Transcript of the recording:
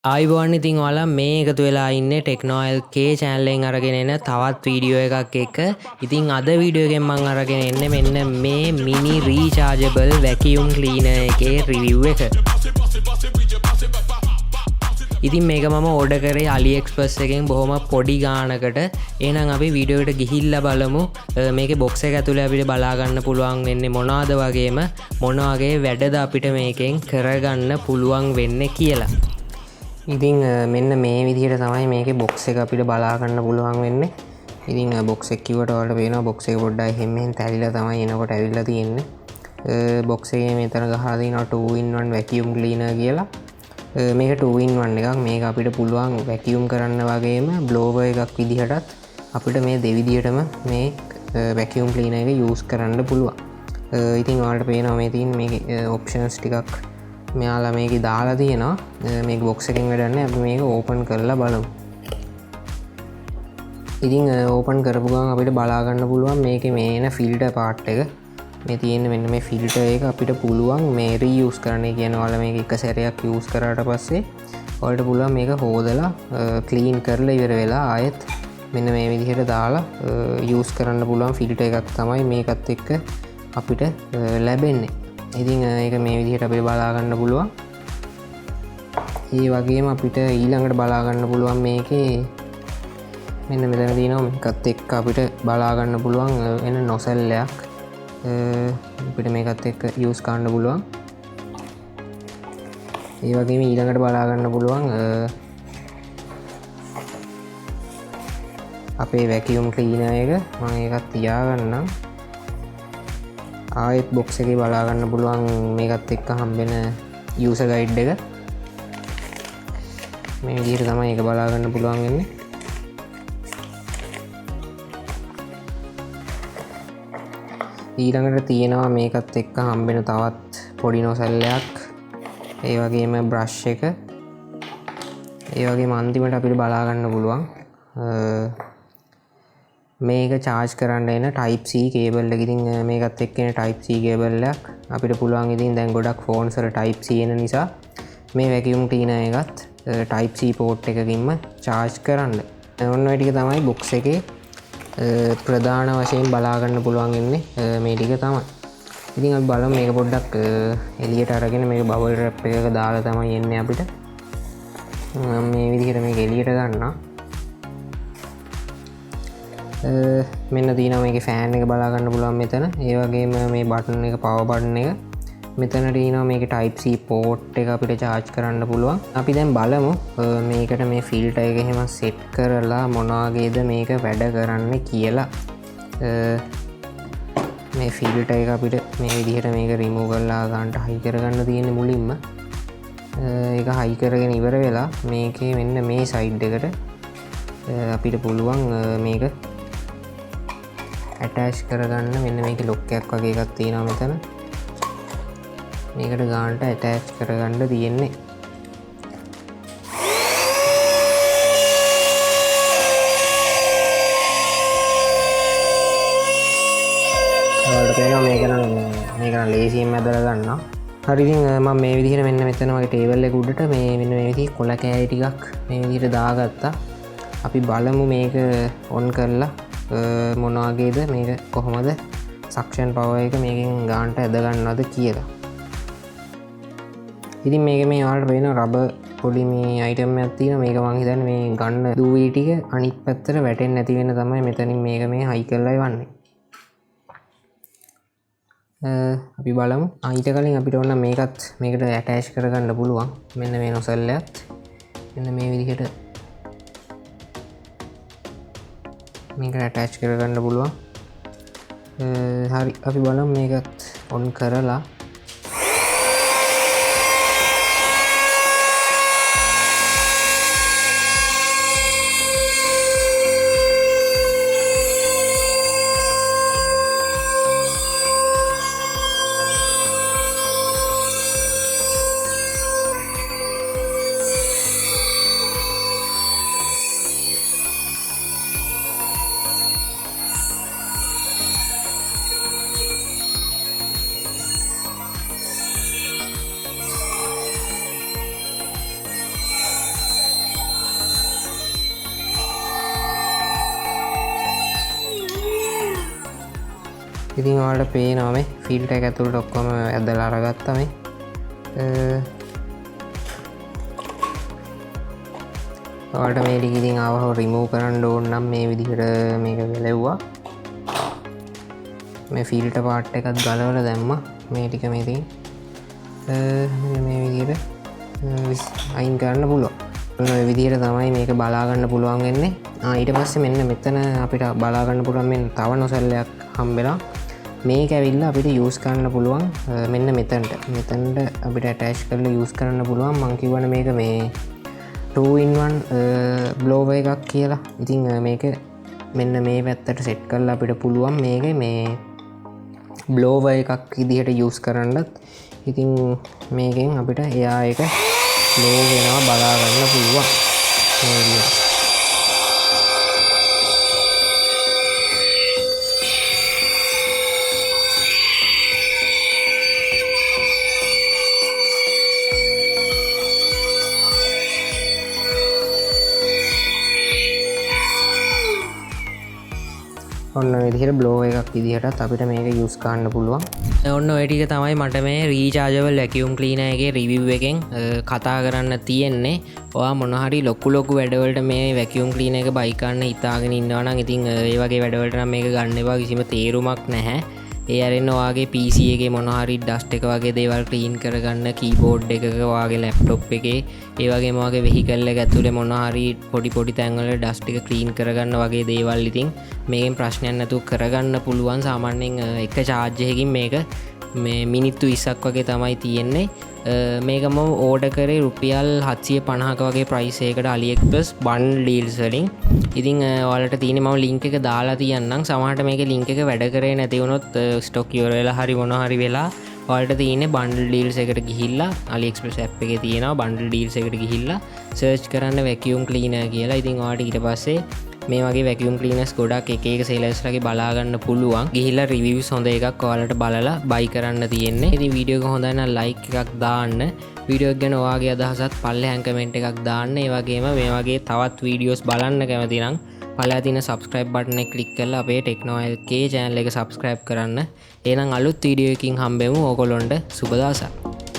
ආයිබෝන් ඉතින් ඔයාලා මේ එකතු වෙලා ඉන්නේ ටෙක්නෝඑල්කේ channel එකෙන් අරගෙන එන තවත් වීඩියෝ එකක් එක්ක. ඉතින් අද වීඩියෝ එකෙන් මම අරගෙන එන්නේ මෙන්න මේ mini rechargeable vacuum cleaner එකේ review එක. ඉතින් මේක මම ඕඩර් කරේ AliExpress එකෙන් බොහොම පොඩි ගානකට. එහෙනම් අපි වීඩියෝ එකට ගිහිල්ලා බලමු මේකේ box එක ඇතුලේ අපිට බලා ගන්න පුළුවන් වෙන්නේ මොනවාද වගේම මොන වගේ වැඩද අපිට මේකෙන් කරගන්න පුළුවන් වෙන්නේ කියලා. ඉතින් මෙන්න මේ විදිහට තමයි මේකේ බොක්ස් එක අපිට බලා ගන්න පුළුවන් වෙන්නේ. ඉතින් බොක්ස් එක කිව්වට ඔයාලට පේනවා බොක්ස් එක පොඩ්ඩක් එහෙම මෙහෙන් තැලිලා තමයි එනකොට ඇවිල්ලා තියෙන්නේ. බොක්ස් එකේ මෙතන ගහලා තියෙනවා 2-in-1 vacuum cleaner කියලා. මේක 2-in-1 එකක්. මේක අපිට පුළුවන් vacuum කරන්න වගේම blower එකක් විදිහටත් අපිට මේ දෙවිදිහටම මේ vacuum cleaner එක use කරන්න පුළුවන්. ඉතින් ඔයාලට පේනවා මේ තියෙන මේකේ options ටිකක් මෙයාලා මේක දාලා තියෙනවා. මේක බොක්ස් එකෙන් වැඩක් නැහැ. අපි මේක ඕපන් කරලා බලමු. ඉතින් ඕපන් කරපු ගමන් අපිට බලා ගන්න පුළුවන් මේකේ මේ එන ෆිල්ටර් පාර්ට් එක. මේ තියෙන මෙන්න මේ ෆිල්ටර් එක අපිට පුළුවන් මේ රීයුස් කරන්න. ඒ කියන්නේ ඔයාලා මේක එක සැරයක් යූස් කරාට පස්සේ ඔයාලට පුළුවන් මේක හොදලා ක්ලීන් කරලා ඉවර වෙලා ආයෙත් මෙන්න මේ විදිහට දාලා යූස් කරන්න පුළුවන් ෆිල්ටර් එකක් තමයි මේකත් එක්ක අපිට ලැබෙන්නේ. ඉතින් ඒක මේ විදිහට අපිට බලා ගන්න පුළුවන්. ඒ වගේම අපිට ඊළඟට බලා ගන්න පුළුවන් මේකේ මෙන්න මෙතන තියෙනවා මේකත් එක්ක අපිට බලා ගන්න පුළුවන් එන නොසල් එකක්. අපිට මේකත් එක්ක යූස් කරන්න පුළුවන්. ඒ වගේම ඊළඟට බලා ගන්න පුළුවන් අපේ වැකියුම් ක්ලීනර් එක. මම ඒකත් තියාගන්නම්. ආයෙත් බොක්ස් එකේ බලා ගන්න පුළුවන් මේකත් එක්ක හම්බෙන යූසර් ගයිඩ් එක. මේ විදිහට තමයි ඒක බලා ගන්න පුළුවන් වෙන්නේ. ඊළඟට තියෙනවා මේකත් එක්ක හම්බෙන තවත් පොඩි නොසල් එකක්. ඒ වගේම බ්‍රෂ් එක. ඒ වගේම අන්තිමට අපිට බලා ගන්න පුළුවන් මේක චාර්ජ් කරන්න එන Type-C කේබල් එක. ඉතින් මේකත් එක්ක එන Type-C කේබල් එකක් අපිට පුළුවන්. ඉතින් දැන් ගොඩක් ෆෝන්ස් වල Type-C එන නිසා මේ vacuum cleaner එකත් Type-C port එකකින්ම චාර්ජ් කරන්න. ඔන්න ඔය ටික තමයි box එකේ ප්‍රධාන වශයෙන් බලා ගන්න පුළුවන් ඉන්නේ මේ ටික තමයි. ඉතින් අපි බලමු මේක පොඩ්ඩක් එළියට අරගෙන මේක bubble wrap එකක දාලා තමයි එන්නේ අපිට. මේ විදිහට මේක එළියට ගන්නවා. මෙන්න තියෙනවා මේකේ ෆෑන් එක බලා ගන්න පුළුවන් මෙතන. ඒ වගේම මේ බටන් එක පවර් බටන් එක. මෙතන තියෙනවා මේකේ Type-C port එක අපිට charge කරන්න පුළුවන්. අපි දැන් බලමු මේකට මේ ෆිල්ටර් එක එහෙම set කරලා මොන වගේද මේක වැඩ කරන්නේ කියලා. මේ ෆිල්ටර් එක අපිට මේ විදිහට මේක remove කරලා ගන්නට high කරගන්න තියෙන්නේ මුලින්ම. ඒක high කරගෙන ඉවර වෙලා මේකේ මෙන්න මේ side එකට අපිට පුළුවන් මේක ඇටච් කරගන්න. මෙන්න මේක ලොක් එකක් වගේ එකක් තියෙනවා මෙතන. මේකට ගානට ඇටච් කරගන්න තියෙන්නේ. ඔයාලට පේනවා මේක නම් ලේසියෙන් ඇදලා ගන්නවා. හරි ඉතින් මම මේ විදිහට මෙන්න මෙතන වගේ ටේබල් එක උඩට මේ මෙන්න මේ විදිහේ කොළ කෑලි ටිකක් මේ විදිහට දාගත්තා. අපි බලමු මේක ඔන් කරලා මොන වගේද මේක කොහොමද සක්ෂන් පවර් එක මේකෙන් ගානට ඇද ගන්නවද කියලා. ඉතින් මේක මේ ඔයාලට පේන රබර් පොඩි මේ අයිටම් එකක් තියෙනවා. මේක මං හිතන්නේ මේ ගන්න දූවිලි ටික අනිත් පැත්තට වැටෙන්නේ නැති වෙන තමයි මෙතනින් මේක මේ හයි කරලා යවන්නේ. අපි බලමු. ඊට කලින් අපිට ඕන මේකත් මේකට ඇටච් කරගන්න පුළුවන්. මෙන්න මේ නොසල් එකත් මෙන්න මේ විදිහට මේකට ඇටච් කරගන්න පුළුවන්. හරි අපි බලමු මේකත් ඔන් කරලා. ඉතින් ඔයාලට පේනවා මේ ෆිල්ටර් එක ඇතුළට ඔක්කොම ඇදලා අරගත්තා මේ ඔයාලට මේ ටික ඉතින් ආවම රිමූව් කරන්න ඕන නම් මේ විදිහට මේක වෙලෙව්වා මේ ෆිල්ටර් පාර්ට් එකත් ගලවලා දැම්මා මේ ටික මේ තියෙන මේ විදිහට අයින් කරන්න පුළුවන් ඔය විදිහට තමයි මේක බලා ගන්න පුළුවන් වෙන්නේ ඊට පස්සේ මෙන්න මෙතන අපිට බලා ගන්න පුළුවන් මෙන්න තව නොසල්ලයක් හම්බෙලා මේක ඇවිල්ලා අපිට යූස් කරන්න පුළුවන් මෙන්න මෙතනට අපිට ඇටච් කරලා යූස් කරන්න පුළුවන් මං කියවන මේක මේ 2-in-1 බ්ලෝවර් එකක් කියලා ඉතින් මේක මෙන්න මේ පැත්තට සෙට් කරලා අපිට පුළුවන් මේක මේ බ්ලෝවර් එකක් විදිහට යූස් කරන්නත් ඉතින් මේකෙන් අපිට එයා එක බ්ලෝ වෙනවා බලා ගන්න පුළුවන් මේ විදිහට ඔන්න විදිහට බ්ලෝ එකක් විදිහටත් අපිට මේක යූස් කරන්න පුළුවන් ඔන්න ඔය ටික තමයි මට මේ රීචාර්ජබල් වැකියුම් ක්ලීනර් එකේ රිවිව් එකෙන් කතා කරන්න තියෙන්නේ ඔයා මොන හරි ලොකු වැඩවලට මේ වැකියුම් ක්ලීනර් එක බයි කරන්න හිතාගෙන ඉන්නවා නම් ඉතින් ඒ වගේ වැඩවලට නම් මේක ගන්න එපා කිසිම තේරුමක් නැහැ ඒ අරෙන්න ඔයාගේ PC එකේ මොන හරි ඩස්ට් එක වගේ දේවල් ක්ලීන් කරගන්න කීබෝඩ් එකක ඔයාගේ ලැප්ටොප් එකේ ඒ වගේම ඔයාගේ වෙහිකල් එක ඇතුලේ මොන හරි පොඩි තැන්වල ඩස්ට් එක ක්ලීන් කරගන්න වගේ දේවල් ඉතින් මේකෙන් ප්‍රශ්නයක් නැතුව කරගන්න පුළුවන් සාමාන්‍යයෙන් එක චාර්ජ් එකකින් මේක මේ මිනිත්තු 20ක් වගේ තමයි තියෙන්නේ මේක මම ඕඩර් කරේ රුපියල් 750ක වගේ ප්‍රයිස් එකකට AliExpress බන්ඩල් ඩීල්ස් වලින් ඉතින් ඔයාලට තියෙන්නේ මම ලින්ක් එක දාලා තියන්නම් සමහරට මේකේ ලින්ක් එක වැඩ කරේ නැති වුණොත් ස්ටොක් ඉවර වෙලා හරි මොන හරි වෙලා ඔයාලට තියෙන්නේ බන්ඩල් ඩීල්ස් එකට ගිහිල්ලා AliExpress app එකේ තියෙනවා බන්ඩල් ඩීල්ස් එකට ගිහිල්ලා සර්ච් කරන්න වැකියුම් ක්ලීනර් කියලා ඉතින් ඔයාලට ඊට පස්සේ මේ වගේ වැකියුම් ක්ලීනර්ස් ගොඩක් එක සේලර්ස්ලාගේ බලා ගන්න පුළුවන් ගිහිල්ලා රිවිව්ස් හොඳ එකක් ඔයාලට බලලා බයි කරන්න තියෙන්නේ ඉතින් වීඩියෝ එක හොඳයි නම් ලයික් එකක් දාන්න වීඩියෝ එක ගැන ඔයාගේ අදහසත් පල්ලෙහාන් කමෙන්ට් එකක් දාන්න ඒ වගේම මේ වගේ තවත් වීඩියෝස් බලන්න කැමති නම් පල්ලෙහා තියෙන subscribe button එක ක්ලික් කරලා අපේ Techno-LK channel එක subscribe කරන්න එහෙනම් අලුත් වීඩියෝ එකකින් හම්බෙමු ඕගොල්ලොන්ට සුබ දවසක්